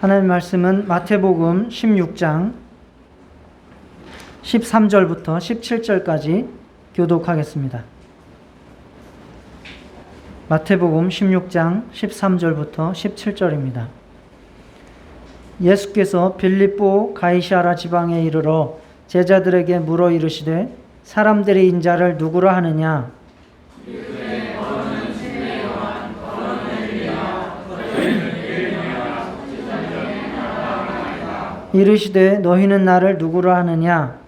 하나님 말씀은 마태복음 16장 13절부터 17절까지 교독하겠습니다. 마태복음 16장 13절부터 17절입니다. 예수께서 빌립보 가이사랴 지방에 이르러 제자들에게 물어 이르시되 사람들이 인자를 누구라 하느냐? 이르시되 너희는 나를 누구라 하느냐?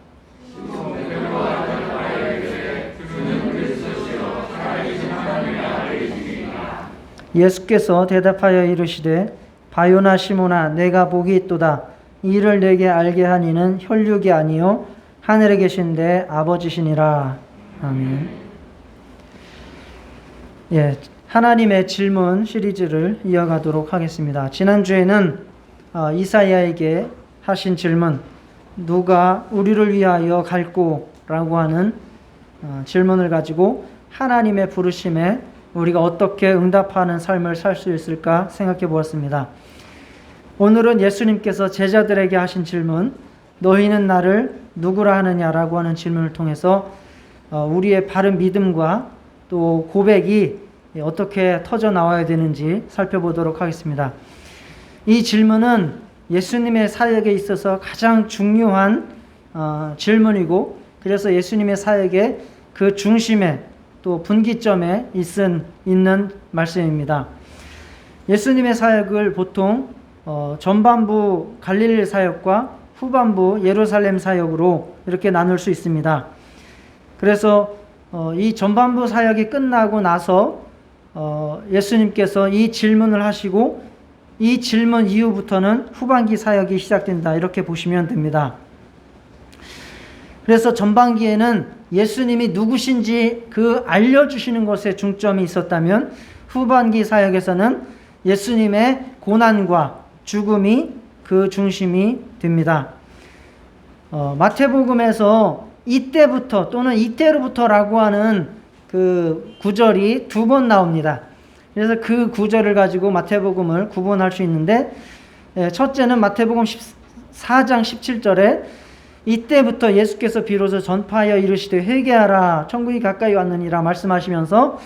예수께서 대답하여 이르시되 바요나 시몬아 내가 복이 있도다. 이를 내게 알게 한 이는 혈육이 아니요 하늘에 계신 내 아버지시니라. 아멘. 하나님의 질문 시리즈를 이어가도록 하겠습니다. 지난주에는 이사야에게 하신 질문, 누가 우리를 위하여 갈꼬라고 하는 질문을 가지고 하나님의 부르심에 우리가 어떻게 응답하는 삶을 살 수 있을까 생각해 보았습니다. 오늘은 예수님께서 제자들에게 하신 질문, 너희는 나를 누구라 하느냐라고 하는 질문을 통해서 우리의 바른 믿음과 또 고백이 어떻게 터져 나와야 되는지 살펴보도록 하겠습니다. 이 질문은 예수님의 사역에 있어서 가장 중요한 질문이고, 그래서 예수님의 사역의 그 중심에 또 분기점에 있는 말씀입니다. 예수님의 사역을 보통 전반부 갈릴리 사역과 후반부 예루살렘 사역으로 이렇게 나눌 수 있습니다. 그래서 이 전반부 사역이 끝나고 나서 예수님께서 이 질문을 하시고 이 질문 이후부터는 후반기 사역이 시작된다, 이렇게 보시면 됩니다. 그래서 전반기에는 예수님이 누구신지 그 알려주시는 것에 중점이 있었다면, 후반기 사역에서는 예수님의 고난과 죽음이 그 중심이 됩니다. 마태복음에서 이때부터 또는 이때로부터라고 하는 그 구절이 2번 나옵니다. 그래서 그 구절을 가지고 마태복음을 구분할 수 있는데, 첫째는 마태복음 14장 17절에 이때부터 예수께서 비로소 전파하여 이르시되 회개하라 천국이 가까이 왔느니라 말씀하시면서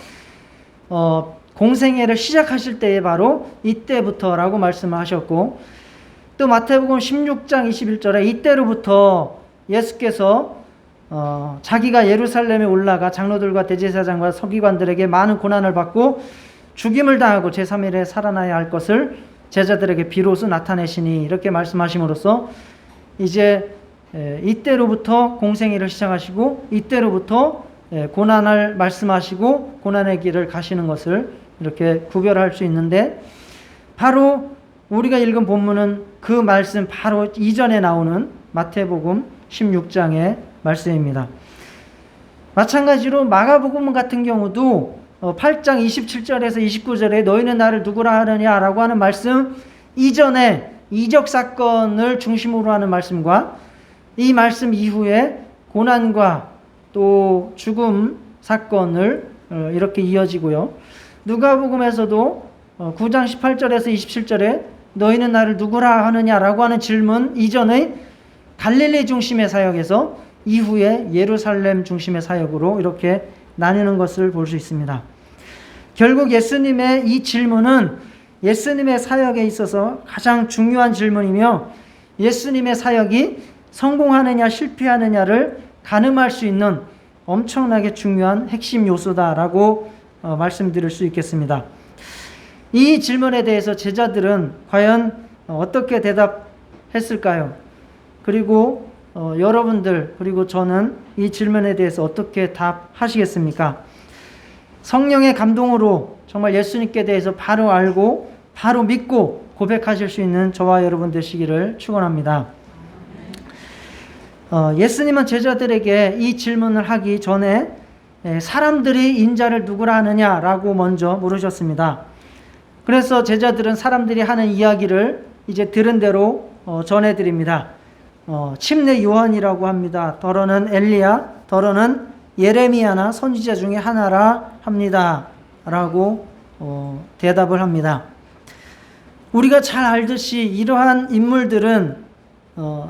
공생애를 시작하실 때에 바로 이때부터라고 말씀하셨고, 또 마태복음 16장 21절에 이때로부터 예수께서 자기가 예루살렘에 올라가 장로들과 대제사장과 서기관들에게 많은 고난을 받고 죽임을 당하고 제3일에 살아나야 할 것을 제자들에게 비로소 나타내시니, 이렇게 말씀하심으로써 이제 이때로부터 공생애를 시작하시고 이때로부터 고난을 말씀하시고 고난의 길을 가시는 것을 이렇게 구별할 수 있는데, 바로 우리가 읽은 본문은 그 말씀 바로 이전에 나오는 마태복음 16장의 말씀입니다. 마찬가지로 마가복음 같은 경우도 8장 27절에서 29절에 너희는 나를 누구라 하느냐라고 하는 말씀 이전에 이적 사건을 중심으로 하는 말씀과 이 말씀 이후에 고난과 또 죽음 사건을 이렇게 이어지고요. 누가복음에서도 9장 18절에서 27절에 너희는 나를 누구라 하느냐라고 하는 질문 이전의 갈릴리 중심의 사역에서 이후에 예루살렘 중심의 사역으로 이렇게 나뉘는 것을 볼 수 있습니다. 결국 예수님의 이 질문은 예수님의 사역에 있어서 가장 중요한 질문이며, 예수님의 사역이 성공하느냐 실패하느냐를 가늠할 수 있는 엄청나게 중요한 핵심 요소다라고 말씀드릴 수 있겠습니다. 이 질문에 대해서 제자들은 과연 어떻게 대답했을까요? 그리고 여러분들 그리고 저는 이 질문에 대해서 어떻게 답하시겠습니까? 성령의 감동으로 정말 예수님께 대해서 바로 알고 바로 믿고 고백하실 수 있는 저와 여러분 되시기를 축원합니다. 예수님은 제자들에게 이 질문을 하기 전에 사람들이 인자를 누구라 하느냐라고 먼저 물으셨습니다. 그래서 제자들은 사람들이 하는 이야기를 이제 들은 대로 전해드립니다. 침례 요한이라고 합니다. 더러는 엘리야, 더러는 예레미야나 선지자 중에 하나라 합니다. 라고 대답을 합니다. 우리가 잘 알듯이 이러한 인물들은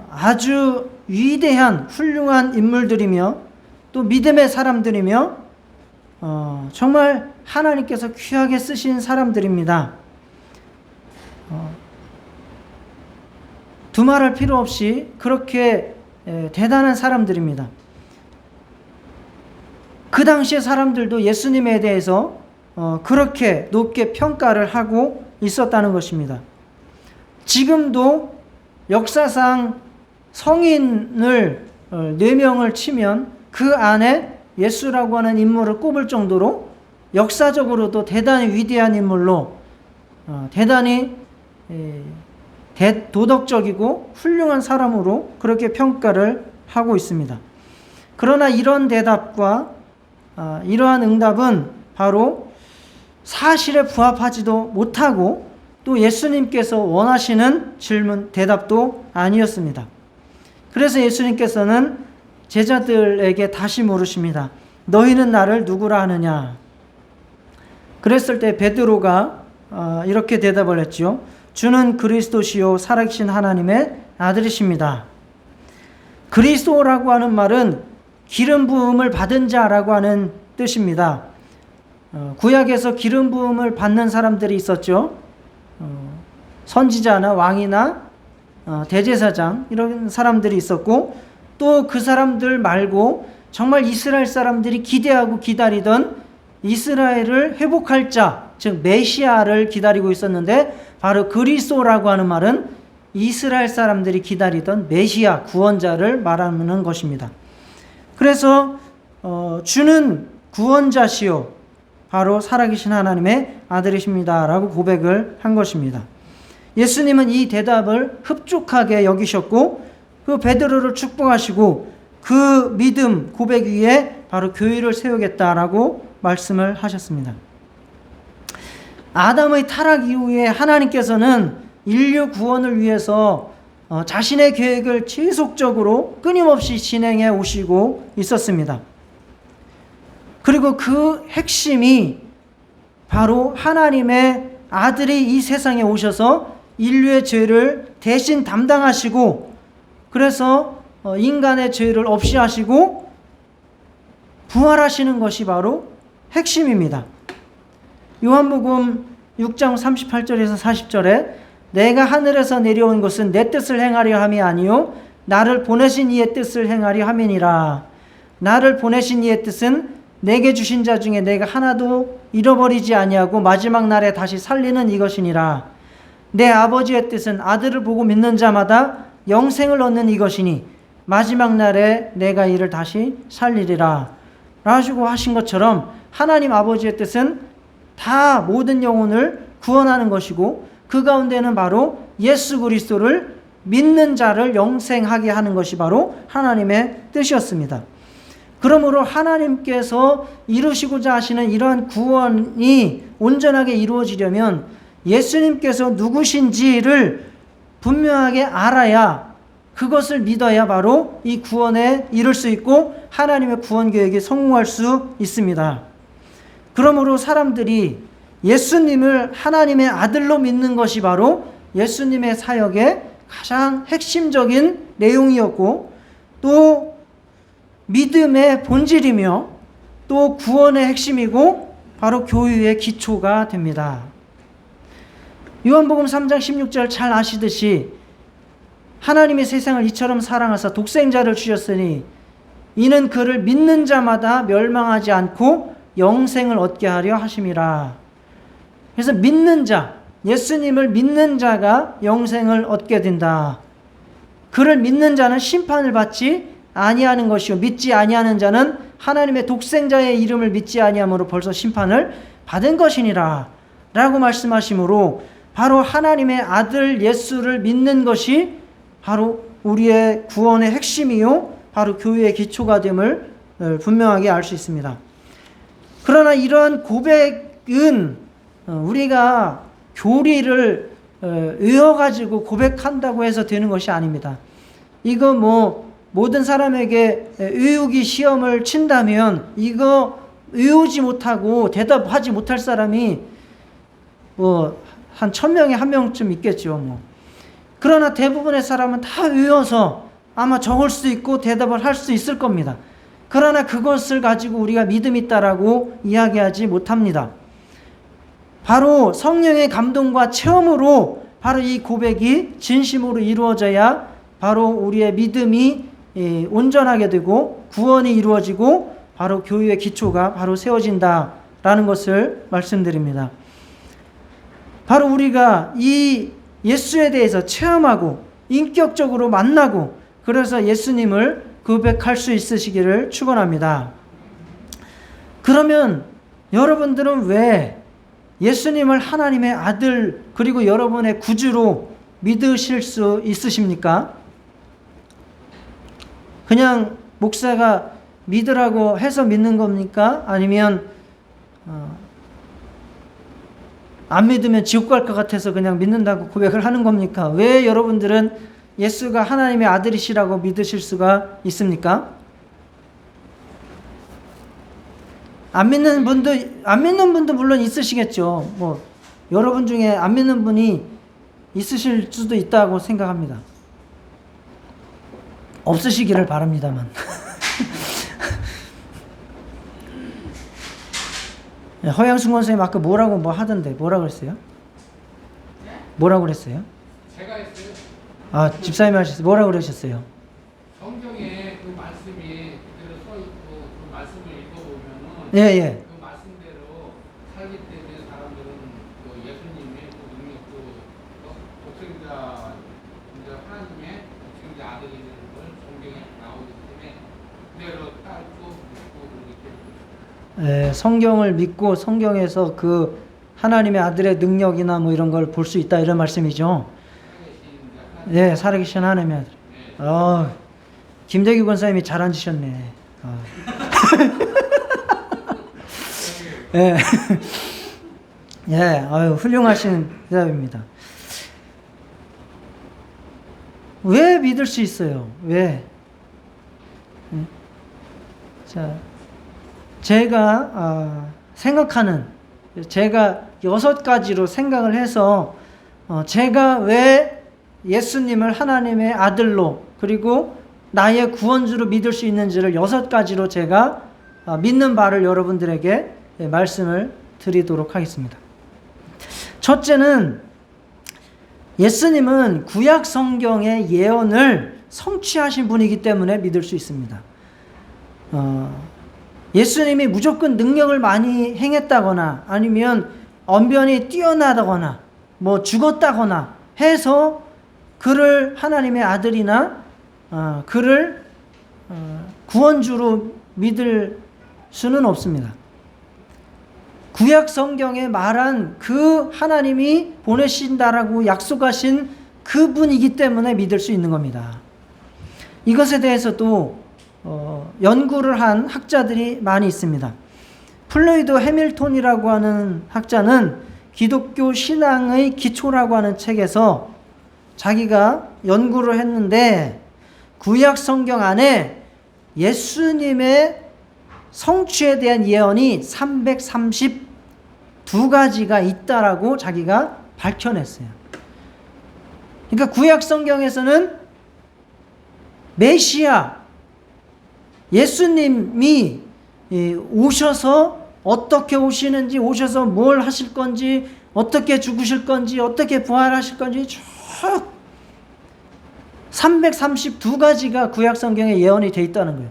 아주 위대한 훌륭한 인물들이며 또 믿음의 사람들이며 정말 하나님께서 귀하게 쓰신 사람들입니다. 두말할 필요 없이 그렇게 대단한 사람들입니다. 그 당시의 사람들도 예수님에 대해서 그렇게 높게 평가를 하고 있었다는 것입니다. 지금도 역사상 성인을 4명을 치면 그 안에 예수라고 하는 인물을 꼽을 정도로 역사적으로도 대단히 위대한 인물로 대단히 도덕적이고 훌륭한 사람으로 그렇게 평가를 하고 있습니다. 그러나 이런 대답과 이러한 응답은 바로 사실에 부합하지도 못하고 또 예수님께서 원하시는 질문, 대답도 아니었습니다. 그래서 예수님께서는 제자들에게 다시 물으십니다. 너희는 나를 누구라 하느냐? 그랬을 때 베드로가 이렇게 대답을 했죠. 주는 그리스도시요 살아계신 하나님의 아들이십니다. 그리스도라고 하는 말은 기름 부음을 받은 자라고 하는 뜻입니다. 구약에서 기름 부음을 받는 사람들이 있었죠. 선지자나 왕이나 대제사장 이런 사람들이 있었고 또 그 사람들 말고 정말 이스라엘 사람들이 기대하고 기다리던 이스라엘을 회복할 자, 즉 메시아를 기다리고 있었는데 바로 그리스도라고 하는 말은 이스라엘 사람들이 기다리던 메시아, 구원자를 말하는 것입니다. 그래서 주는 구원자시요 바로 살아계신 하나님의 아들이십니다 라고 고백을 한 것입니다. 예수님은 이 대답을 흡족하게 여기셨고 그 베드로를 축복하시고 그 믿음 고백 위에 바로 교회를 세우겠다라고 말씀을 하셨습니다. 아담의 타락 이후에 하나님께서는 인류 구원을 위해서 자신의 계획을 지속적으로 끊임없이 진행해 오시고 있었습니다. 그리고 그 핵심이 바로 하나님의 아들이 이 세상에 오셔서 인류의 죄를 대신 담당하시고 그래서 인간의 죄를 없이 하시고 부활하시는 것이 바로 핵심입니다. 요한복음 6장 38절에서 40절에 내가 하늘에서 내려온 것은 내 뜻을 행하려 함이 아니요 나를 보내신 이의 뜻을 행하려 함이니라. 나를 보내신 이의 뜻은 내게 주신 자 중에 내가 하나도 잃어버리지 아니하고 마지막 날에 다시 살리는 이것이니라. 내 아버지의 뜻은 아들을 보고 믿는 자마다 영생을 얻는 이것이니 마지막 날에 내가 이를 다시 살리리라 라고 하신 것처럼 하나님 아버지의 뜻은 다 모든 영혼을 구원하는 것이고 그 가운데는 바로 예수 그리스도를 믿는 자를 영생하게 하는 것이 바로 하나님의 뜻이었습니다. 그러므로 하나님께서 이루시고자 하시는 이러한 구원이 온전하게 이루어지려면 예수님께서 누구신지를 분명하게 알아야 그것을 믿어야 바로 이 구원에 이룰 수 있고 하나님의 구원 계획에 성공할 수 있습니다. 그러므로 사람들이 예수님을 하나님의 아들로 믿는 것이 바로 예수님의 사역의 가장 핵심적인 내용이었고 또 믿음의 본질이며 또 구원의 핵심이고 바로 교회의 기초가 됩니다. 요한복음 3장 16절 잘 아시듯이 하나님이 세상을 이처럼 사랑하사 독생자를 주셨으니 이는 그를 믿는 자마다 멸망하지 않고 영생을 얻게 하려 하심이라. 그래서 믿는 자, 예수님을 믿는 자가 영생을 얻게 된다. 그를 믿는 자는 심판을 받지 아니하는 것이요 믿지 아니하는 자는 하나님의 독생자의 이름을 믿지 아니함으로 벌써 심판을 받은 것이니라 라고 말씀하시므로 바로 하나님의 아들 예수를 믿는 것이 바로 우리의 구원의 핵심이요 바로 교회의 기초가 됨을 분명하게 알 수 있습니다. 그러나 이러한 고백은 우리가 교리를 외워가지고 고백한다고 해서 되는 것이 아닙니다. 이거 모든 사람에게 외우기 시험을 친다면 이거 외우지 못하고 대답하지 못할 사람이 한 1000명에 1명쯤 있겠죠. 뭐. 그러나 대부분의 사람은 다 외워서 아마 적을 수 있고 대답을 할 수 있을 겁니다. 그러나 그것을 가지고 우리가 믿음 있다라고 이야기하지 못합니다. 바로 성령의 감동과 체험으로 바로 이 고백이 진심으로 이루어져야 바로 우리의 믿음이 온전하게 되고 구원이 이루어지고 바로 교회의 기초가 바로 세워진다라는 것을 말씀드립니다. 바로 우리가 이 예수에 대해서 체험하고 인격적으로 만나고 그래서 예수님을 고백할 수 있으시기를 축원합니다. 그러면 여러분들은 왜 예수님을 하나님의 아들 그리고 여러분의 구주로 믿으실 수 있으십니까? 그냥 목사가 믿으라고 해서 믿는 겁니까? 아니면 안 믿으면 지옥 갈 것 같아서 그냥 믿는다고 고백을 하는 겁니까? 왜 여러분들은 예수가 하나님의 아들이시라고 믿으실 수가 있습니까? 안 믿는 분도 물론 있으시겠죠. 뭐 여러분 중에 안 믿는 분이 있으실 수도 있다고 생각합니다. 없으시기를 바랍니다만. 허양순 권사님 아까 뭐라고 하던데 뭐라고 그랬어요? 뭐라고 그랬어요? 제가 했어요. 아, 집사님이 하셨어요. 뭐라고 그러셨어요? 성경에 그 말씀이 그대로 써 있고 그 말씀을 읽어보면은 예. 그 말씀대로 살기 때문에 사람들은 그 예수님의 그 능력 독생자 하나님의 독생자 아들이라는 걸 성경에 나오기 때문에 그대로 따르고 믿고 그렇게. 성경을 믿고 성경에서 그 하나님의 아들의 능력이나 뭐 이런 걸 볼 수 있다 이런 말씀이죠. 네, 살아계신 하나님의 아들. 김대규 권사님이 잘 앉으셨네. 예, 훌륭하신 대답입니다. 왜 믿을 수 있어요? 왜? 자, 제가 생각하는 제가 6가지로 생각을 해서 제가 왜 예수님을 하나님의 아들로 그리고 나의 구원주로 믿을 수 있는지를 6가지로 제가 믿는 바를 여러분들에게 말씀을 드리도록 하겠습니다. 첫째는 예수님은 구약 성경의 예언을 성취하신 분이기 때문에 믿을 수 있습니다. 예수님이 무조건 능력을 많이 행했다거나 아니면 언변이 뛰어나다거나 뭐 죽었다거나 해서 그를 하나님의 아들이나 그를 구원주로 믿을 수는 없습니다. 구약 성경에 말한 그 하나님이 보내신다라고 약속하신 그분이기 때문에 믿을 수 있는 겁니다. 이것에 대해서도 연구를 한 학자들이 많이 있습니다. 플로이드 해밀턴이라고 하는 학자는 기독교 신앙의 기초라고 하는 책에서 자기가 연구를 했는데 구약 성경 안에 예수님의 성취에 대한 예언이 332가지가 있다라고 자기가 밝혀냈어요. 그러니까 구약 성경에서는 메시아 예수님이 오셔서 어떻게 오시는지 오셔서 뭘 하실 건지 어떻게 죽으실 건지 어떻게 부활하실 건지 쭉 332가지가 구약 성경에 예언이 되어 있다는 거예요.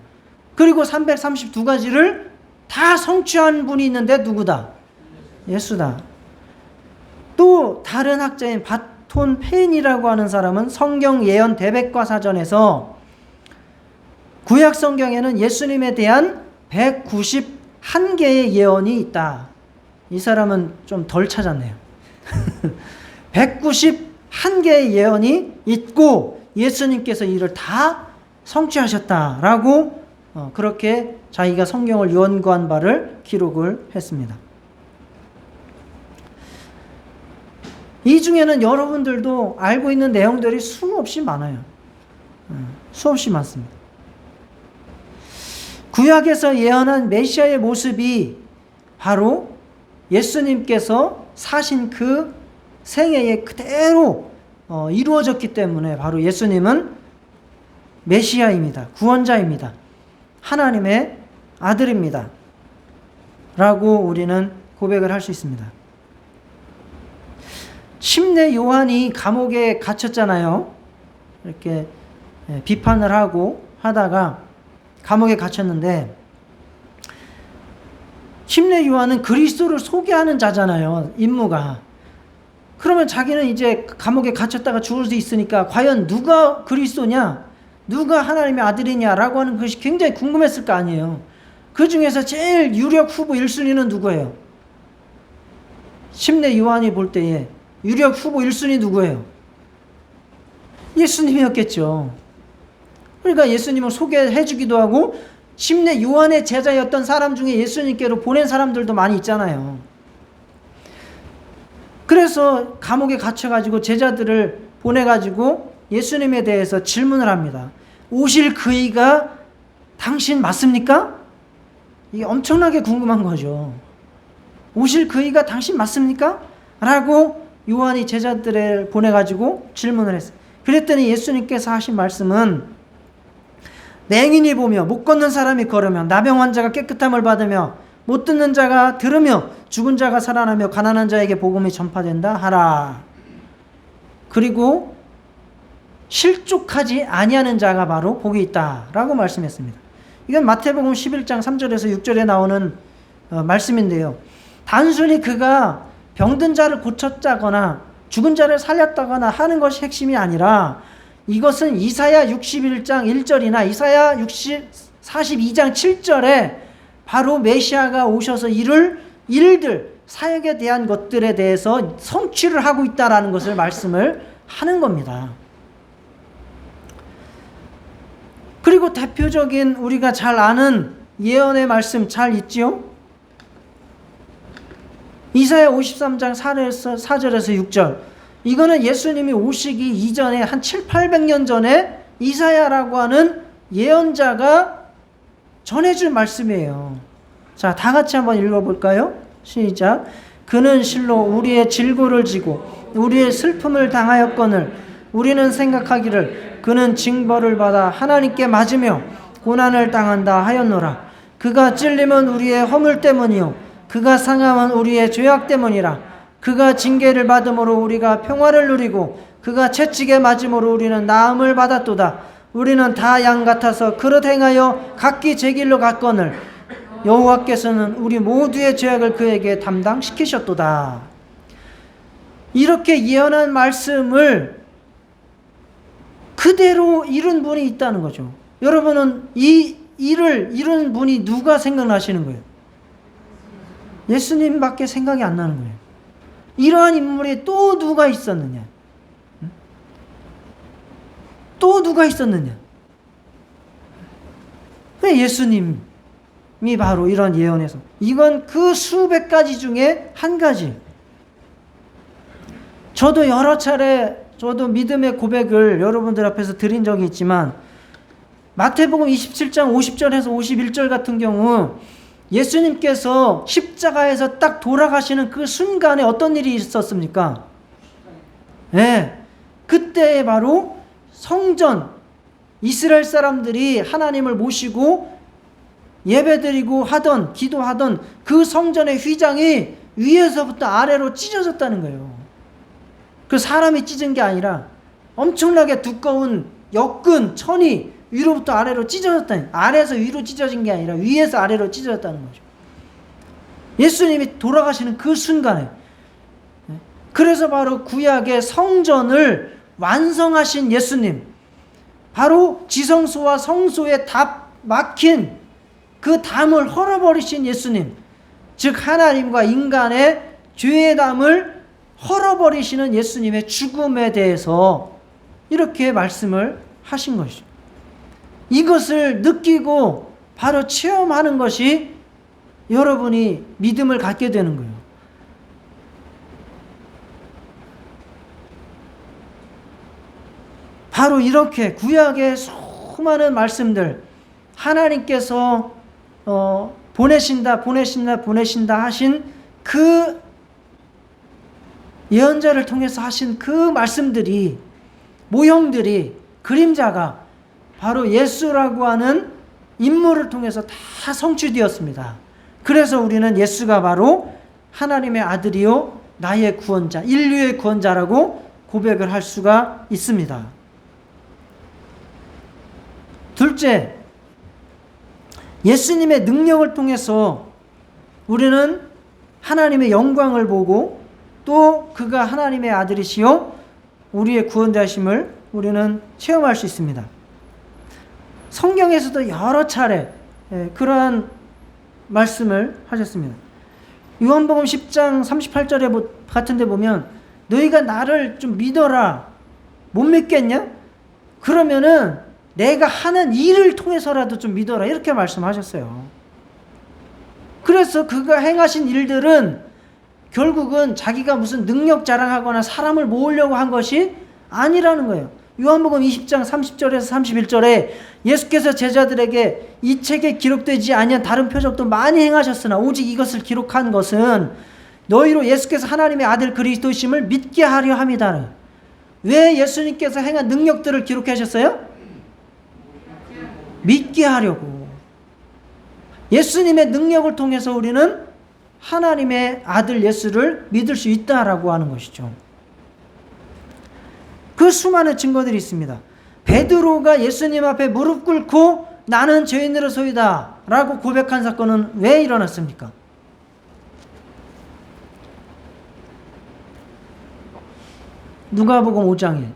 그리고 332가지를 다 성취한 분이 있는데 누구다? 예수다. 또 다른 학자인 바톤 페인이라고 하는 사람은 성경 예언 대백과 사전에서 구약 성경에는 예수님에 대한 191개의 예언이 있다. 이 사람은 좀 덜 찾았네요. 191개의 예언이 있고 예수님께서 이를 다 성취하셨다라고 그렇게 자기가 성경을 연구한 바를 기록을 했습니다. 이 중에는 여러분들도 알고 있는 내용들이 수없이 많아요. 수없이 많습니다. 구약에서 예언한 메시아의 모습이 바로 예수님께서 사신 그 생애에 그대로 이루어졌기 때문에 바로 예수님은 메시아입니다. 구원자입니다. 하나님의 아들입니다. 라고 우리는 고백을 할 수 있습니다. 심내 요한이 감옥에 갇혔잖아요. 이렇게 비판을 하고 하다가 감옥에 갇혔는데, 심내 요한은 그리스도를 소개하는 자잖아요. 임무가. 그러면 자기는 이제 감옥에 갇혔다가 죽을 수 있으니까 과연 누가 그리스도냐, 누가 하나님의 아들이냐라고 하는 것이 굉장히 궁금했을 거 아니에요. 그 중에서 제일 유력 후보 1순위는 누구예요? 심내 요한이 볼 때에 유력 후보 1순위 누구예요? 예수님이었겠죠. 그러니까 예수님을 소개해 주기도 하고, 심내 요한의 제자였던 사람 중에 예수님께로 보낸 사람들도 많이 있잖아요. 그래서 감옥에 갇혀가지고 제자들을 보내가지고 예수님에 대해서 질문을 합니다. 오실 그이가 당신 맞습니까? 이게 엄청나게 궁금한 거죠. 오실 그이가 당신 맞습니까? 라고 요한이 제자들을 보내가지고 질문을 했어요. 그랬더니 예수님께서 하신 말씀은, 맹인이 보며 못 걷는 사람이 걸으며 나병 환자가 깨끗함을 받으며 못 듣는 자가 들으며 죽은 자가 살아나며 가난한 자에게 복음이 전파된다 하라. 그리고 실족하지 아니하는 자가 바로 복이 있다라고 말씀했습니다. 이건 마태복음 11장 3절에서 6절에 나오는 말씀인데요. 단순히 그가 병든 자를 고쳤다거나 죽은 자를 살렸다거나 하는 것이 핵심이 아니라, 이것은 이사야 61장 1절이나 이사야 42장 7절에 바로 메시아가 오셔서 이룰 일들, 사역에 대한 것들에 대해서 성취를 하고 있다라는 것을 말씀을 하는 겁니다. 그리고 대표적인 우리가 잘 아는 예언의 말씀 잘 있지요? 이사야 53장 4절에서 6절. 이거는 예수님이 오시기 이전에 한 700~800년 전에 이사야라고 하는 예언자가 전해준 말씀이에요. 자, 다 같이 한번 읽어볼까요? 시작. 그는 실로 우리의 질고를 지고 우리의 슬픔을 당하였거늘 우리는 생각하기를 그는 징벌을 받아 하나님께 맞으며 고난을 당한다 하였노라. 그가 찔림은 우리의 허물 때문이요 그가 상함은 우리의 죄악 때문이라. 그가 징계를 받음으로 우리가 평화를 누리고 그가 채찍에 맞음으로 우리는 나음을 받았도다. 우리는 다 양 같아서 그릇 행하여 각기 제 길로 갔거늘 여호와께서는 우리 모두의 죄악을 그에게 담당시키셨도다. 이렇게 예언한 말씀을 그대로 이룬 분이 있다는 거죠. 여러분은 이 일을 이룬 분이 누가 생각나시는 거예요? 예수님밖에 생각이 안 나는 거예요. 이러한 인물이 또 누가 있었느냐? 또 누가 있었느냐? 왜 예수님이 바로 이런 예언에서, 이건 그 수백 가지 중에 한 가지. 저도 여러 차례 믿음의 고백을 여러분들 앞에서 드린 적이 있지만, 마태복음 27장 50절에서 51절 같은 경우 예수님께서 십자가에서 딱 돌아가시는 그 순간에 어떤 일이 있었습니까? 네, 그때 바로 성전, 이스라엘 사람들이 하나님을 모시고 예배드리고 하던, 기도하던 그 성전의 휘장이 위에서부터 아래로 찢어졌다는 거예요. 그 사람이 찢은 게 아니라 엄청나게 두꺼운 역근, 천이 위로부터 아래로 찢어졌다니, 아래에서 위로 찢어진 게 아니라 위에서 아래로 찢어졌다는 거죠. 예수님이 돌아가시는 그 순간에. 그래서 바로 구약의 성전을 완성하신 예수님, 바로 지성소와 성소에 다 막힌 그 담을 헐어버리신 예수님, 즉 하나님과 인간의 죄의 담을 헐어버리시는 예수님의 죽음에 대해서 이렇게 말씀을 하신 것이죠. 이것을 느끼고 바로 체험하는 것이 여러분이 믿음을 갖게 되는 거예요. 바로 이렇게 구약의 수많은 말씀들, 하나님께서 보내신다 하신 그 예언자를 통해서 하신 그 말씀들이, 모형들이, 그림자가 바로 예수라고 하는 인물을 통해서 다 성취되었습니다. 그래서 우리는 예수가 바로 하나님의 아들이요 나의 구원자, 인류의 구원자라고 고백을 할 수가 있습니다. 둘째, 예수님의 능력을 통해서 우리는 하나님의 영광을 보고 또 그가 하나님의 아들이시요 우리의 구원자심을 우리는 체험할 수 있습니다. 성경에서도 여러 차례 그러한 말씀을 하셨습니다. 요한복음 10장 38절에 같은 데 보면 너희가 나를 좀 믿어라. 못 믿겠냐? 그러면은 내가 하는 일을 통해서라도 좀 믿어라. 이렇게 말씀하셨어요. 그래서 그가 행하신 일들은 결국은 자기가 무슨 능력 자랑하거나 사람을 모으려고 한 것이 아니라는 거예요. 요한복음 20장 30절에서 31절에 예수께서 제자들에게 이 책에 기록되지 아니한 다른 표적도 많이 행하셨으나 오직 이것을 기록한 것은 너희로 예수께서 하나님의 아들 그리스도이심을 믿게 하려 함이다. 왜 예수님께서 행한 능력들을 기록하셨어요? 믿게 하려고. 예수님의 능력을 통해서 우리는 하나님의 아들 예수를 믿을 수 있다라고 하는 것이죠. 그 수많은 증거들이 있습니다. 베드로가 예수님 앞에 무릎 꿇고 나는 죄인으로소이다 라고 고백한 사건은 왜 일어났습니까? 누가복음 5장에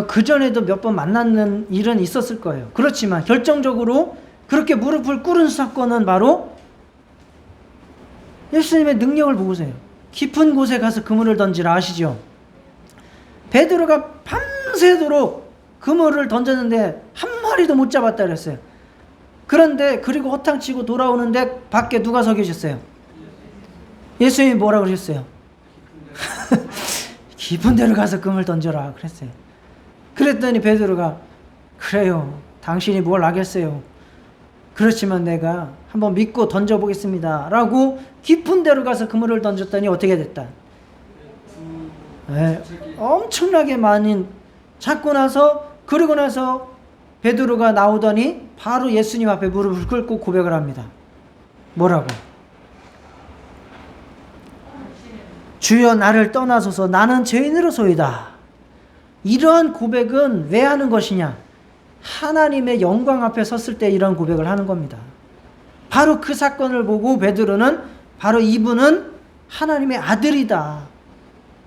그 전에도 몇 번 만났는 일은 있었을 거예요. 그렇지만 결정적으로 그렇게 무릎을 꿇은 사건은 바로 예수님의 능력을 보고서요. 깊은 곳에 가서 그물을 던지라 아시죠? 베드로가 밤새도록 그물을 던졌는데 한 마리도 못 잡았다 그랬어요. 그런데 그리고 허탕치고 돌아오는데 밖에 누가 서 계셨어요? 예수님이 뭐라 그러셨어요? 깊은 데로 가서 그물 던져라 그랬어요. 그랬더니 베드로가 그래요. 당신이 뭘 알겠어요. 그렇지만 내가 한번 믿고 던져보겠습니다 라고 깊은 데로 가서 그물을 던졌더니 어떻게 됐다? 네, 엄청나게 많이 잡고 나서 그러고 나서 베드로가 나오더니 바로 예수님 앞에 무릎을 꿇고 고백을 합니다. 뭐라고? 주여 나를 떠나소서 나는 죄인으로소이다. 이러한 고백은 왜 하는 것이냐? 하나님의 영광 앞에 섰을 때 이런 고백을 하는 겁니다. 바로 그 사건을 보고 베드로는 바로 이분은 하나님의 아들이다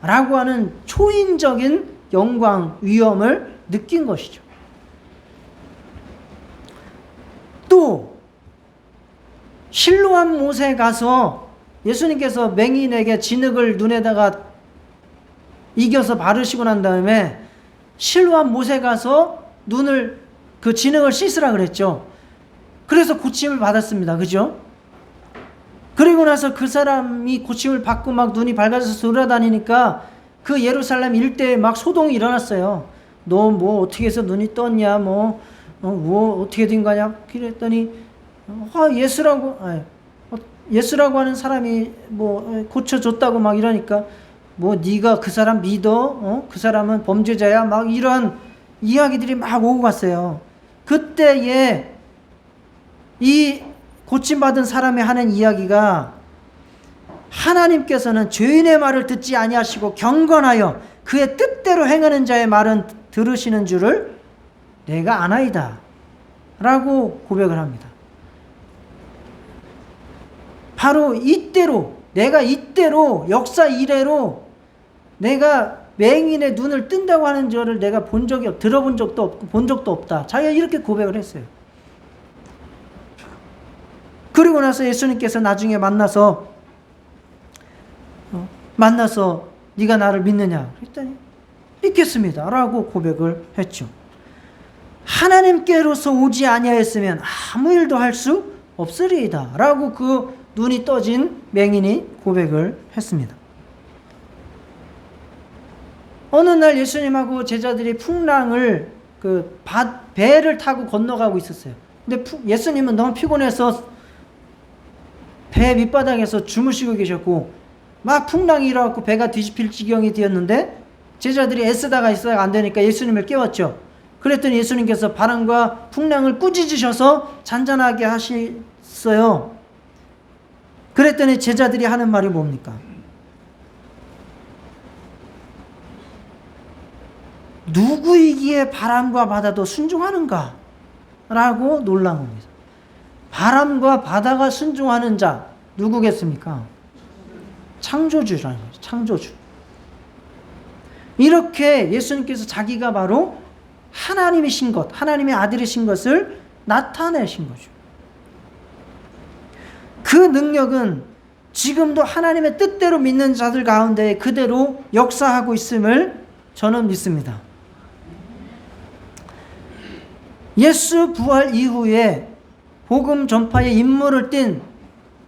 라고 하는 초인적인 영광, 위엄을 느낀 것이죠. 또 실로암 못에 가서 예수님께서 맹인에게 진흙을 눈에다가 이겨서 바르시고 난 다음에 실로암 못에 가서 눈을 그 진흙을 씻으라 그랬죠. 그래서 고침을 받았습니다. 그죠? 그리고 나서 그 사람이 고침을 받고 막 눈이 밝아져서 돌아다니니까 그 예루살렘 일대에 막 소동이 일어났어요. 너 뭐 어떻게 해서 눈이 떴냐? 뭐 어떻게 된 거냐? 그랬더니 예수라고 하는 사람이 뭐 고쳐줬다고 막 이러니까 뭐 네가 그 사람 믿어? 그 사람은 범죄자야? 막 이런 이야기들이 막 오고 갔어요. 그때에 이 고침받은 사람이 하는 이야기가 하나님께서는 죄인의 말을 듣지 아니하시고 경건하여 그의 뜻대로 행하는 자의 말은 들으시는 줄을 내가 아나이다 라고 고백을 합니다. 바로 이때로 내가 이때로 역사 이래로 내가 맹인의 눈을 뜬다고 하는 저를 내가 들어본 적도 없고 본 적도 없다. 자기가 이렇게 고백을 했어요. 그리고 나서 예수님께서 나중에 만나서 네가 나를 믿느냐 그랬더니 믿겠습니다 라고 고백을 했죠. 하나님께로서 오지 아니하였으면 아무 일도 할 수 없으리이다 라고 그 눈이 떠진 맹인이 고백을 했습니다. 어느 날 예수님하고 제자들이 풍랑을 배를 타고 건너가고 있었어요. 근데 예수님은 너무 피곤해서 배 밑바닥에서 주무시고 계셨고 막 풍랑이 일어났고 배가 뒤집힐 지경이 되었는데 제자들이 애쓰다가 있어야 안 되니까 예수님을 깨웠죠. 그랬더니 예수님께서 바람과 풍랑을 꾸짖으셔서 잔잔하게 하셨어요. 그랬더니 제자들이 하는 말이 뭡니까? 누구이기에 바람과 바다도 순종하는가? 라고 놀란 겁니다. 바람과 바다가 순종하는 자 누구겠습니까? 창조주라는 거죠. 창조주. 이렇게 예수님께서 자기가 바로 하나님이신 것, 하나님의 아들이신 것을 나타내신 거죠. 그 능력은 지금도 하나님의 뜻대로 믿는 자들 가운데 그대로 역사하고 있음을 저는 믿습니다. 예수 부활 이후에 복음 전파에 임무를 띈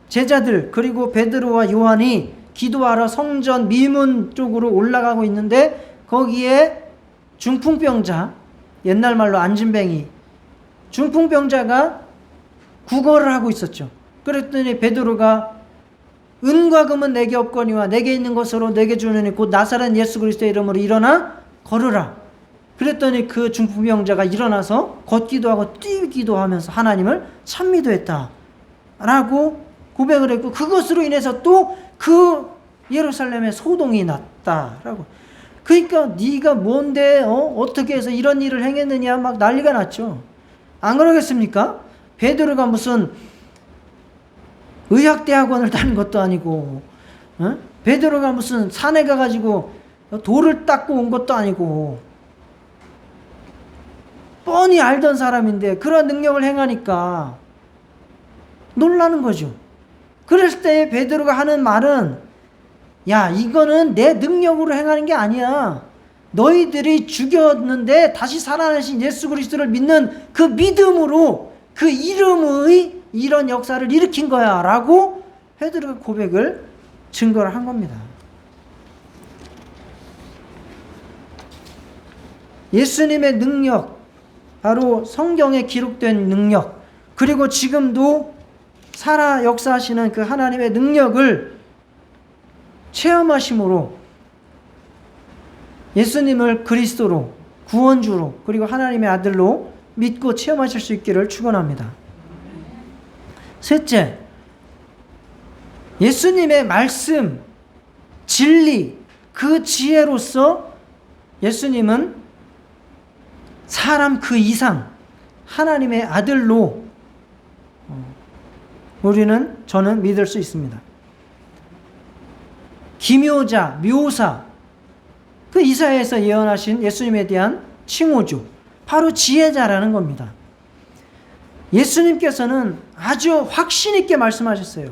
제자들 그리고 베드로와 요한이 기도하러 성전 미문 쪽으로 올라가고 있는데 거기에 중풍병자, 옛날 말로 안진뱅이 중풍병자가 구걸을 하고 있었죠. 그랬더니 베드로가 은과 금은 내게 없거니와 내게 있는 것으로 내게 주느니 곧 나사렛 예수 그리스도의 이름으로 일어나 걸으라. 그랬더니 그 중풍병자가 일어나서 걷기도 하고 뛰기도 하면서 하나님을 찬미도했다 라고 고백을 했고, 그것으로 인해서 또 그 예루살렘에 소동이 났다라고. 그러니까 네가 뭔데 어떻게 해서 이런 일을 행했느냐 막 난리가 났죠. 안 그러겠습니까? 베드로가 무슨 의학대학원을 다닌 것도 아니고, 베드로가 무슨 산에 가가지고 돌을 닦고 온 것도 아니고, 뻔히 알던 사람인데 그런 능력을 행하니까 놀라는 거죠. 그랬을 때 베드로가 하는 말은, 야, 이거는 내 능력으로 행하는 게 아니야. 너희들이 죽였는데 다시 살아나신 예수 그리스도를 믿는 그 믿음으로 그 이름의 이런 역사를 일으킨 거야 라고 베드로가 고백을 증거를 한 겁니다. 예수님의 능력, 바로 성경에 기록된 능력, 그리고 지금도 살아 역사하시는 그 하나님의 능력을 체험하심으로 예수님을 그리스도로, 구원주로, 그리고 하나님의 아들로 믿고 체험하실 수 있기를 축원합니다. 셋째, 예수님의 말씀, 진리, 그 지혜로서 예수님은 사람 그 이상 하나님의 아들로 저는 믿을 수 있습니다. 기묘자, 묘사, 그 이사야에서 예언하신 예수님에 대한 칭호죠. 바로 지혜자라는 겁니다. 예수님께서는 아주 확신 있게 말씀하셨어요.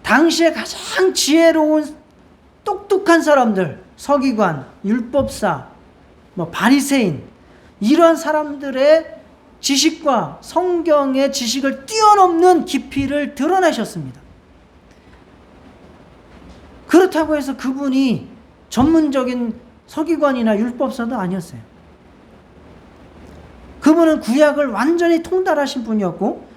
당시에 가장 지혜로운 똑똑한 사람들, 서기관, 율법사, 바리새인, 이러한 사람들의 지식과 성경의 지식을 뛰어넘는 깊이를 드러내셨습니다. 그렇다고 해서 그분이 전문적인 서기관이나 율법사도 아니었어요. 그분은 구약을 완전히 통달하신 분이었고,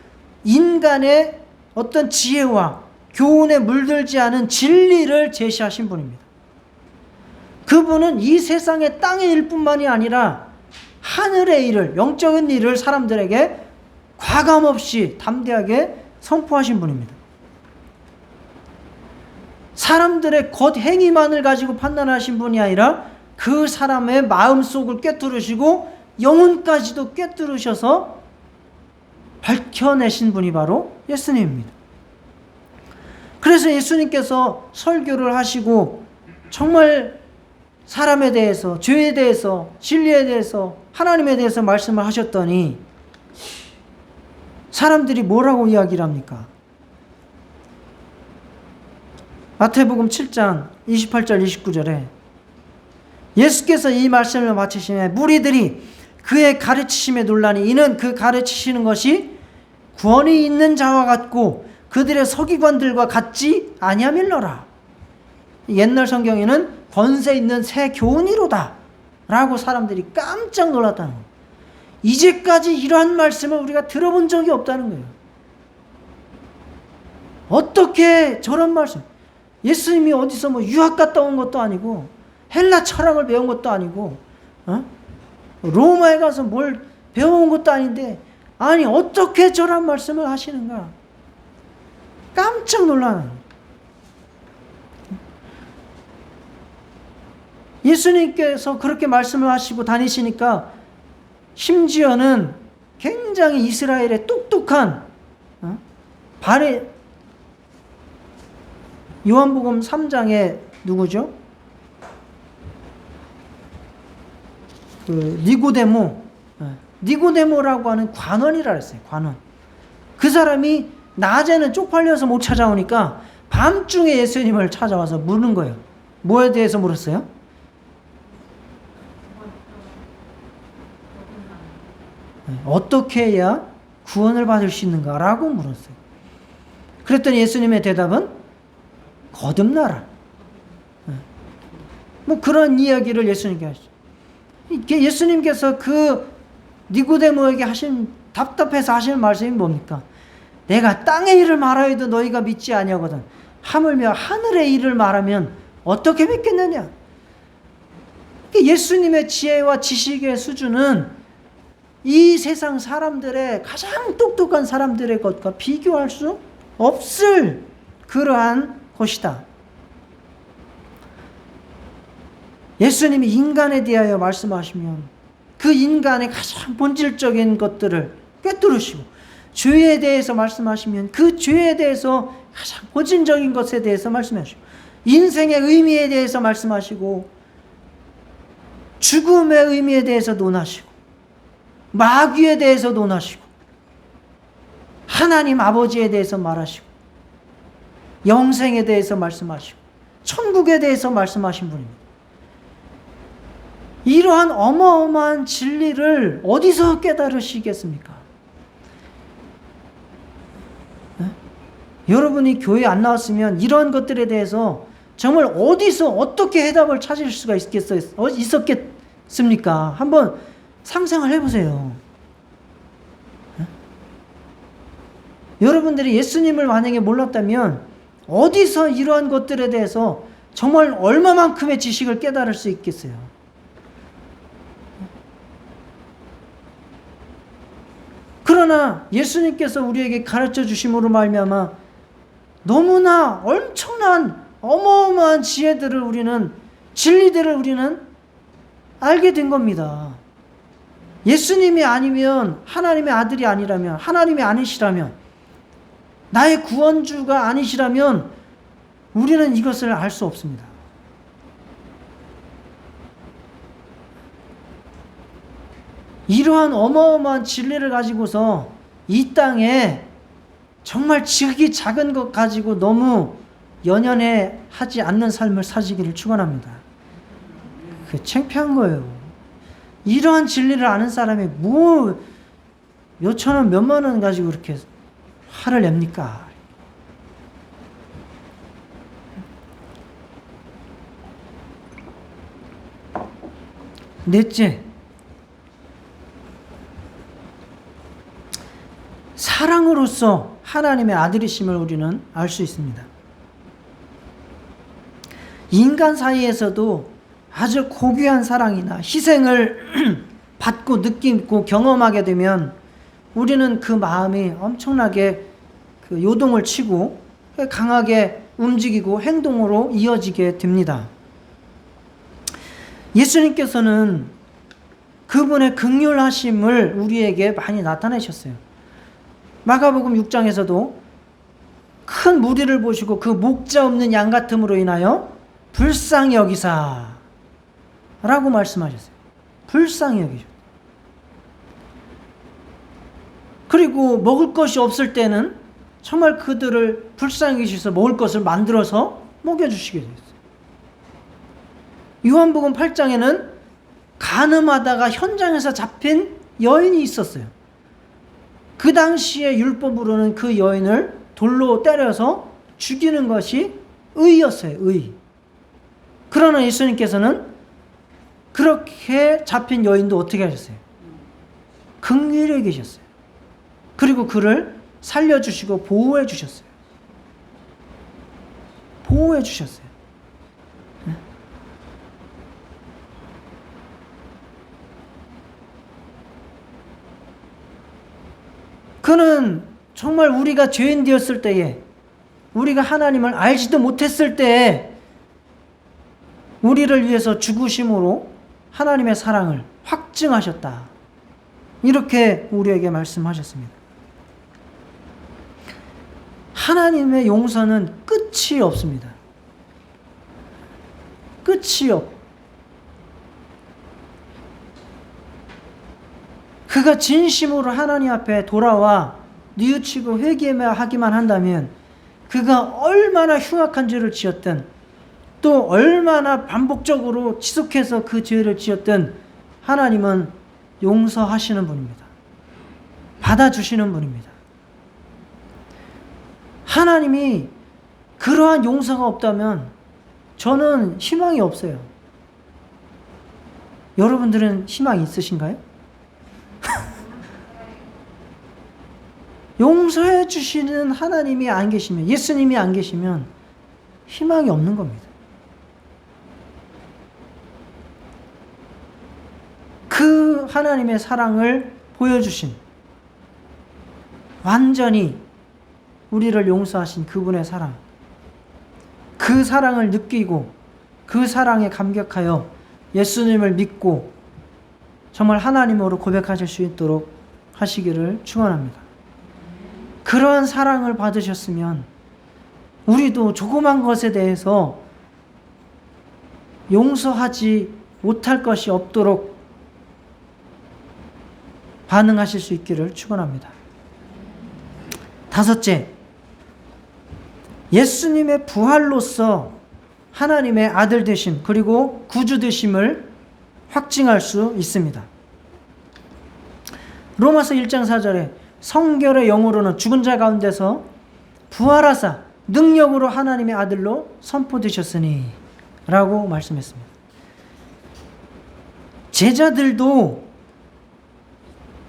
인간의 어떤 지혜와 교훈에 물들지 않은 진리를 제시하신 분입니다. 그분은 이 세상의 땅의 일뿐만이 아니라 하늘의 일을, 영적인 일을 사람들에게 과감없이 담대하게 선포하신 분입니다. 사람들의 겉행위만을 가지고 판단하신 분이 아니라 그 사람의 마음속을 꿰뚫으시고 영혼까지도 꿰뚫으셔서 밝혀내신 분이 바로 예수님입니다. 그래서 예수님께서 설교를 하시고 정말 사람에 대해서, 죄에 대해서, 진리에 대해서, 하나님에 대해서 말씀을 하셨더니 사람들이 뭐라고 이야기를 합니까? 마태복음 7장 28절 29절에 예수께서 이 말씀을 마치시매 무리들이 그의 가르치심에 놀라니 이는 그 가르치시는 것이 권위 있는 자와 같고 그들의 서기관들과 같지 아니함일러라. 옛날 성경에는 권세 있는 새 교훈이로다 라고 사람들이 깜짝 놀랐다는 거예요. 이제까지 이러한 말씀을 우리가 들어본 적이 없다는 거예요. 어떻게 저런 말씀, 예수님이 어디서 뭐 유학 갔다 온 것도 아니고 헬라 철학을 배운 것도 아니고 로마에 가서 뭘 배워온 것도 아닌데 아니 어떻게 저런 말씀을 하시는가 깜짝 놀라는. 예수님께서 그렇게 말씀을 하시고 다니시니까 심지어는 굉장히 이스라엘의 똑똑한 바리 요한복음 3장에 누구죠? 그 니고데모라고 하는 관원이라 했어요. 관원. 그 사람이 낮에는 쪽팔려서 못 찾아오니까 밤중에 예수님을 찾아와서 묻는 거예요. 뭐에 대해서 물었어요? 어떻게 해야 구원을 받을 수 있는가라고 물었어요. 그랬더니 예수님의 대답은 거듭나라. 뭐 그런 이야기를 예수님께 하시죠. 예수님께서 그 니고데모에게 답답해서 하시는 말씀이 뭡니까? 내가 땅의 일을 말하여도 너희가 믿지 아니하거든 하물며 하늘의 일을 말하면 어떻게 믿겠느냐? 예수님의 지혜와 지식의 수준은 이 세상 사람들의 가장 똑똑한 사람들의 것과 비교할 수 없을 그러한 것이다. 예수님이 인간에 대하여 말씀하시면 그 인간의 가장 본질적인 것들을 꿰뚫으시고 죄에 대해서 말씀하시면 그 죄에 대해서 가장 본질적인 것에 대해서 말씀하시고 인생의 의미에 대해서 말씀하시고 죽음의 의미에 대해서 논하시고 마귀에 대해서 논하시고 하나님 아버지에 대해서 말하시고 영생에 대해서 말씀하시고 천국에 대해서 말씀하신 분입니다. 이러한 어마어마한 진리를 어디서 깨달으시겠습니까? 네? 여러분이 교회 안 나왔으면 이런 것들에 대해서 정말 어디서 어떻게 해답을 찾을 수가 있었겠습니까? 한번 상상을 해보세요. 네? 여러분들이 예수님을 만약에 몰랐다면 어디서 이러한 것들에 대해서 정말 얼마만큼의 지식을 깨달을 수 있겠어요? 그러나 예수님께서 우리에게 가르쳐 주심으로 말미암아 너무나 엄청난 어마어마한 진리들을 우리는 알게 된 겁니다. 예수님이 아니면 하나님의 아들이 아니라면 하나님이 아니시라면 나의 구원주가 아니시라면 우리는 이것을 알 수 없습니다. 이러한 어마어마한 진리를 가지고서 이 땅에 정말 지극히 작은 것 가지고 너무 연연해 하지 않는 삶을 사시기를 축원합니다. 그 창피한 거예요. 이러한 진리를 아는 사람이 뭐 몇천 원, 몇만 원 가지고 이렇게 화를 냅니까? 넷째, 사랑으로서 하나님의 아들이심을 우리는 알 수 있습니다. 인간 사이에서도 아주 고귀한 사랑이나 희생을 받고 느끼고 경험하게 되면 우리는 그 마음이 엄청나게 그 요동을 치고 강하게 움직이고 행동으로 이어지게 됩니다. 예수님께서는 그분의 긍휼하심을 우리에게 많이 나타내셨어요. 마가복음 6장에서도 큰 무리를 보시고 그 목자 없는 양 같음으로 인하여 불쌍히 여기사 라고 말씀하셨어요. 불쌍히 여기셨어요. 그리고 먹을 것이 없을 때는 정말 그들을 불쌍히 여기셔서 먹을 것을 만들어서 먹여주시게 됐어요. 요한복음 8장에는 간음하다가 현장에서 잡힌 여인이 있었어요. 그 당시의 율법으로는 그 여인을 돌로 때려서 죽이는 것이 의였어요. 의. 그러나 예수님께서는 그렇게 잡힌 여인도 어떻게 하셨어요? 긍휼히 여기셨어요. 그리고 그를 살려주시고 보호해 주셨어요. 보호해 주셨어요. 그는 정말 우리가 죄인 되었을 때에, 우리가 하나님을 알지도 못했을 때에 우리를 위해서 죽으심으로 하나님의 사랑을 확증하셨다. 이렇게 우리에게 말씀하셨습니다. 하나님의 용서는 끝이 없습니다. 끝이 없. 그가 진심으로 하나님 앞에 돌아와 뉘우치고 회개하기만 한다면, 그가 얼마나 흉악한 죄를 지었든, 또 얼마나 반복적으로 지속해서 그 죄를 지었든 하나님은 용서하시는 분입니다. 받아주시는 분입니다. 하나님이 그러한 용서가 없다면 저는 희망이 없어요. 여러분들은 희망이 있으신가요? 용서해 주시는 하나님이 안 계시면, 예수님이 안 계시면 희망이 없는 겁니다. 그 하나님의 사랑을 보여주신, 완전히 우리를 용서하신 그분의 사랑, 그 사랑을 느끼고 그 사랑에 감격하여 예수님을 믿고 정말 하나님으로 고백하실 수 있도록 하시기를 축원합니다. 그러한 사랑을 받으셨으면 우리도 조그만 것에 대해서 용서하지 못할 것이 없도록 반응하실 수 있기를 축원합니다. 다섯째, 예수님의 부활로서 하나님의 아들 되심, 그리고 구주 되심을 확증할 수 있습니다. 로마서 1장 4절에 성결의 영으로는 죽은 자 가운데서 부활하사 능력으로 하나님의 아들로 선포되셨으니 라고 말씀했습니다. 제자들도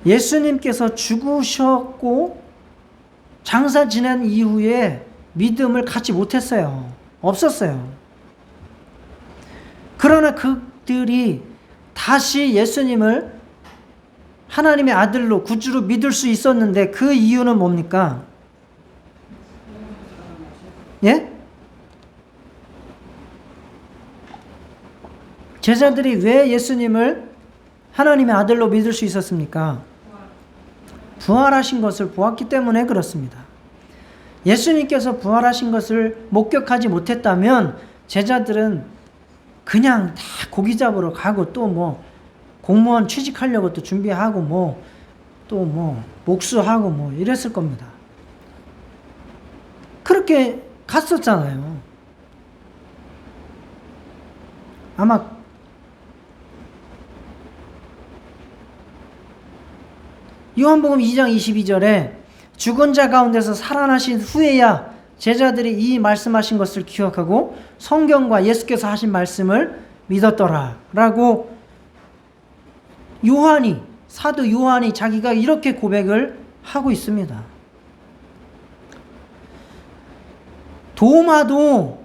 예수님께서 죽으셨고 장사 지낸 이후에 믿음을 갖지 못했어요. 없었어요. 그러나 그들이 다시 예수님을 하나님의 아들로, 구주로 믿을 수 있었는데 그 이유는 뭡니까? 예? 제자들이 왜 예수님을 하나님의 아들로 믿을 수 있었습니까? 부활하신 것을 보았기 때문에 그렇습니다. 예수님께서 부활하신 것을 목격하지 못했다면 제자들은 그냥 다 고기 잡으러 가고, 또 뭐 공무원 취직하려고 또 준비하고 또 목수하고 이랬을 겁니다. 그렇게 갔었잖아요. 아마 요한복음 2장 22절에 죽은 자 가운데서 살아나신 후에야 제자들이 이 말씀하신 것을 기억하고 성경과 예수께서 하신 말씀을 믿었더라 라고 사도 요한이 자기가 이렇게 고백을 하고 있습니다. 도마도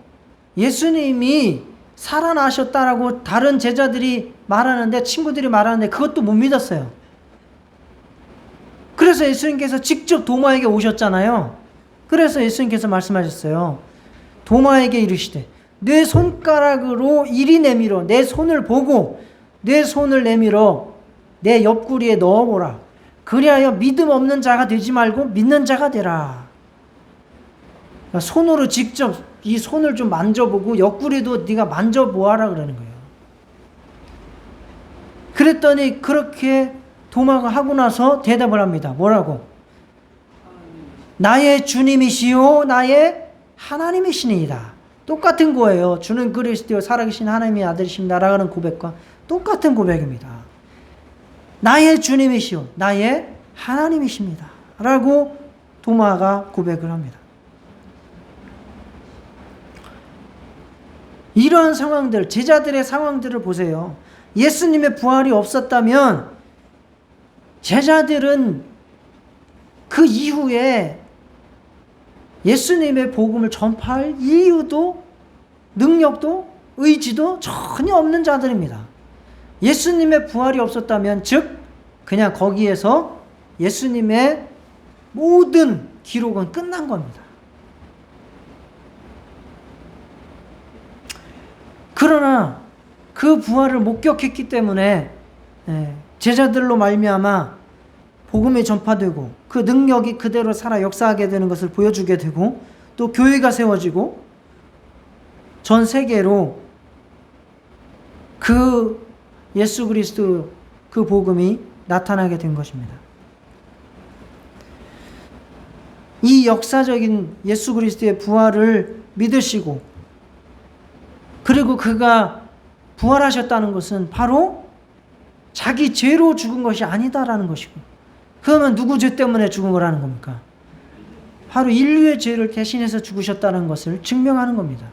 예수님이 살아나셨다라고 다른 제자들이 말하는데, 친구들이 말하는데 그것도 못 믿었어요. 그래서 예수님께서 직접 도마에게 오셨잖아요. 그래서 예수님께서 말씀하셨어요. 도마에게 이르시되 내 손가락으로 이리 내밀어 내 손을 보고 내 손을 내밀어 내 옆구리에 넣어보라. 그리하여 믿음 없는 자가 되지 말고 믿는 자가 되라. 그러니까 손으로 직접 이 손을 좀 만져보고 옆구리도 네가 만져보아라 그러는 거예요. 그랬더니 그렇게 도마가 하고 나서 대답을 합니다. 뭐라고? 나의 주님이시요 나의 하나님이시니이다. 똑같은 거예요. 주는 그리스도 살아계신 하나님의 아들이십니다 라는 고백과 똑같은 고백입니다. 나의 주님이시요 나의 하나님이십니다 라고 도마가 고백을 합니다. 이러한 상황들, 제자들의 상황들을 보세요. 예수님의 부활이 없었다면 제자들은 그 이후에 예수님의 복음을 전파할 이유도 능력도 의지도 전혀 없는 자들입니다. 예수님의 부활이 없었다면 즉 그냥 거기에서 예수님의 모든 기록은 끝난 겁니다. 그러나 그 부활을 목격했기 때문에 제자들로 말미암아 복음이 전파되고 그 능력이 그대로 살아 역사하게 되는 것을 보여주게 되고 또 교회가 세워지고 전 세계로 그 예수 그리스도 그 복음이 나타나게 된 것입니다. 이 역사적인 예수 그리스도의 부활을 믿으시고 그리고 그가 부활하셨다는 것은 바로 자기 죄로 죽은 것이 아니다라는 것이고, 그러면 누구 죄 때문에 죽은 거라는 겁니까? 바로 인류의 죄를 대신해서 죽으셨다는 것을 증명하는 겁니다.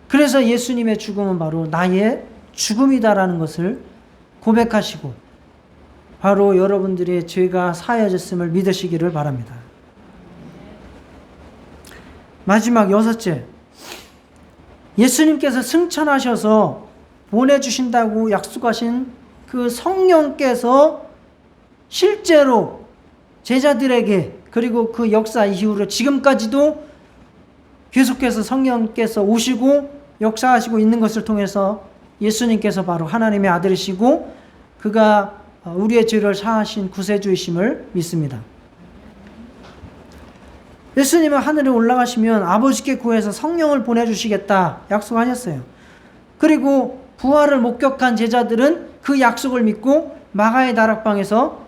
그래서 예수님의 죽음은 바로 나의 죽음이다라는 것을 고백하시고 바로 여러분들의 죄가 사하여졌음을 믿으시기를 바랍니다. 마지막 6째, 예수님께서 승천하셔서 보내주신다고 약속하신 그 성령께서 실제로 제자들에게 그리고 그 역사 이후로 지금까지도 계속해서 성령께서 오시고 역사하시고 있는 것을 통해서 예수님께서 바로 하나님의 아들이시고 그가 우리의 죄를 사하신 구세주이심을 믿습니다. 예수님은 하늘에 올라가시면 아버지께 구해서 성령을 보내주시겠다 약속하셨어요. 그리고 부활을 목격한 제자들은 그 약속을 믿고 마가의 다락방에서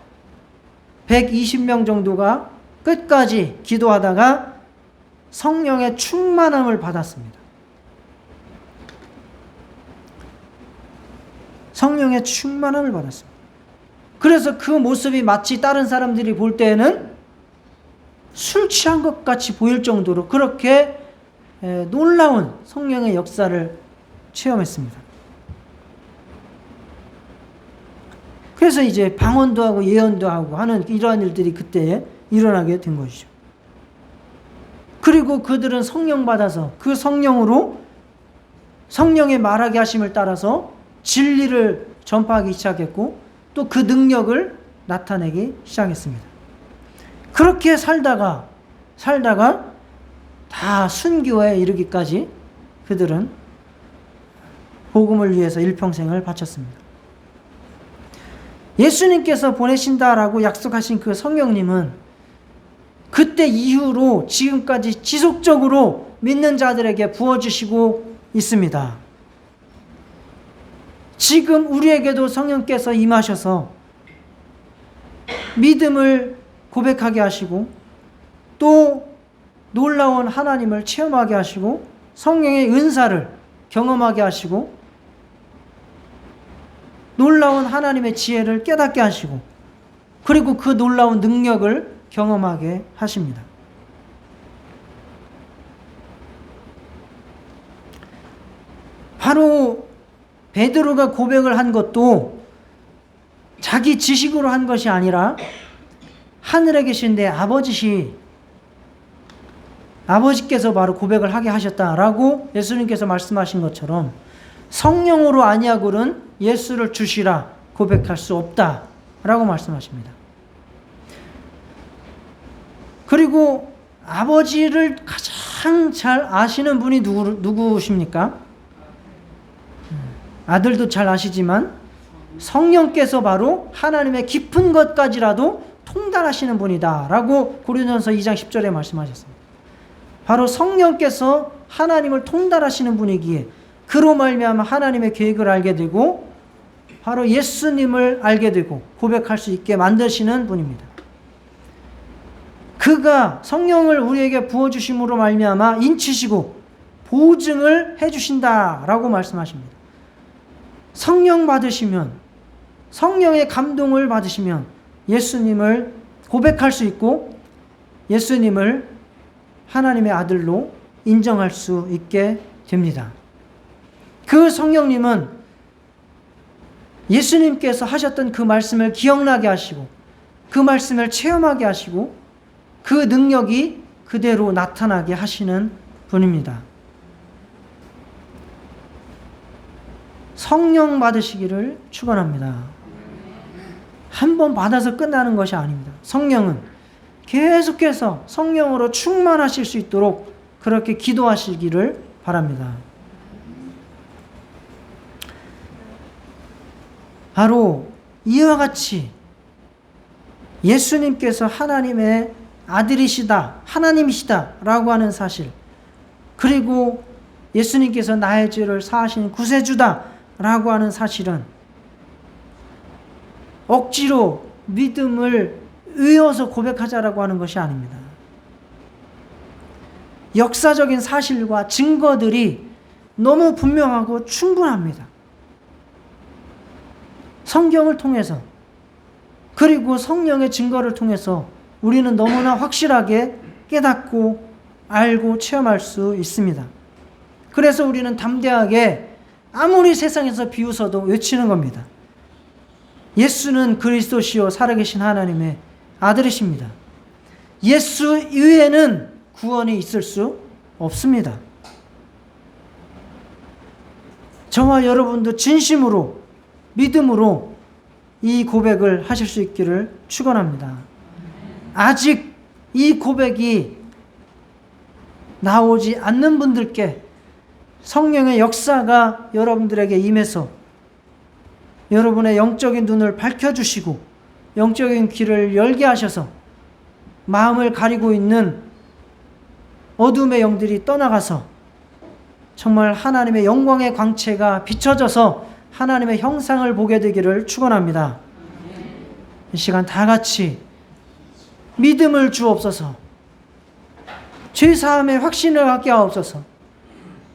120명 정도가 끝까지 기도하다가 성령의 충만함을 받았습니다. 성령의 충만함을 받았습니다. 그래서 그 모습이 마치 다른 사람들이 볼 때에는 술 취한 것 같이 보일 정도로 그렇게 놀라운 성령의 역사를 체험했습니다. 그래서 이제 방언도 하고 예언도 하고 하는 이러한 일들이 그때 일어나게 된 것이죠. 그리고 그들은 성령 받아서 그 성령으로 성령의 말하게 하심을 따라서 진리를 전파하기 시작했고 또 그 능력을 나타내기 시작했습니다. 그렇게 살다가 다 순교에 이르기까지 그들은 복음을 위해서 일평생을 바쳤습니다. 예수님께서 보내신다라고 약속하신 그 성령님은 그때 이후로 지금까지 지속적으로 믿는 자들에게 부어주시고 있습니다. 지금 우리에게도 성령께서 임하셔서 믿음을 고백하게 하시고 또 놀라운 하나님을 체험하게 하시고 성령의 은사를 경험하게 하시고 놀라운 하나님의 지혜를 깨닫게 하시고 그리고 그 놀라운 능력을 경험하게 하십니다. 바로 베드로가 고백을 한 것도 자기 지식으로 한 것이 아니라 하늘에 계신 내 아버지께서 바로 고백을 하게 하셨다라고 예수님께서 말씀하신 것처럼 성령으로 아니하고는 예수를 주시라 고백할 수 없다라고 말씀하십니다. 그리고 아버지를 가장 잘 아시는 분이 누구십니까? 아들도 잘 아시지만 성령께서 바로 하나님의 깊은 것까지라도 통달하시는 분이다 라고 고린도전서 2장 10절에 말씀하셨습니다. 바로 성령께서 하나님을 통달하시는 분이기에 그로 말미암아 하나님의 계획을 알게 되고 바로 예수님을 알게 되고 고백할 수 있게 만드시는 분입니다. 그가 성령을 우리에게 부어주심으로 말미암아 인치시고 보증을 해주신다라고 말씀하십니다. 성령 받으시면 성령의 감동을 받으시면 예수님을 고백할 수 있고 예수님을 하나님의 아들로 인정할 수 있게 됩니다. 그 성령님은 예수님께서 하셨던 그 말씀을 기억나게 하시고 그 말씀을 체험하게 하시고 그 능력이 그대로 나타나게 하시는 분입니다. 성령 받으시기를 축원합니다. 한 번 받아서 끝나는 것이 아닙니다. 성령은 계속해서 성령으로 충만하실 수 있도록 그렇게 기도하시기를 바랍니다. 바로 이와 같이 예수님께서 하나님의 아들이시다, 하나님이시다 라고 하는 사실, 그리고 예수님께서 나의 죄를 사하신 구세주다 라고 하는 사실은 억지로 믿음을 의어서 고백하자라고 하는 것이 아닙니다. 역사적인 사실과 증거들이 너무 분명하고 충분합니다. 성경을 통해서, 그리고 성령의 증거를 통해서 우리는 너무나 확실하게 깨닫고 알고 체험할 수 있습니다. 그래서 우리는 담대하게 아무리 세상에서 비웃어도 외치는 겁니다. 예수는 그리스도시요 살아계신 하나님의 아들이십니다. 예수 이외에는 구원이 있을 수 없습니다. 저와 여러분도 진심으로 믿음으로 이 고백을 하실 수 있기를 축원합니다. 아직 이 고백이 나오지 않는 분들께 성령의 역사가 여러분들에게 임해서 여러분의 영적인 눈을 밝혀주시고 영적인 귀를 열게 하셔서 마음을 가리고 있는 어둠의 영들이 떠나가서 정말 하나님의 영광의 광채가 비춰져서 하나님의 형상을 보게 되기를 축원합니다. 이 시간 다 같이 믿음을 주옵소서, 죄사함의 확신을 갖게 하옵소서,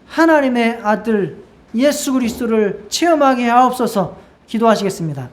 하나님의 아들 예수 그리스도를 체험하게 하옵소서 기도하시겠습니다.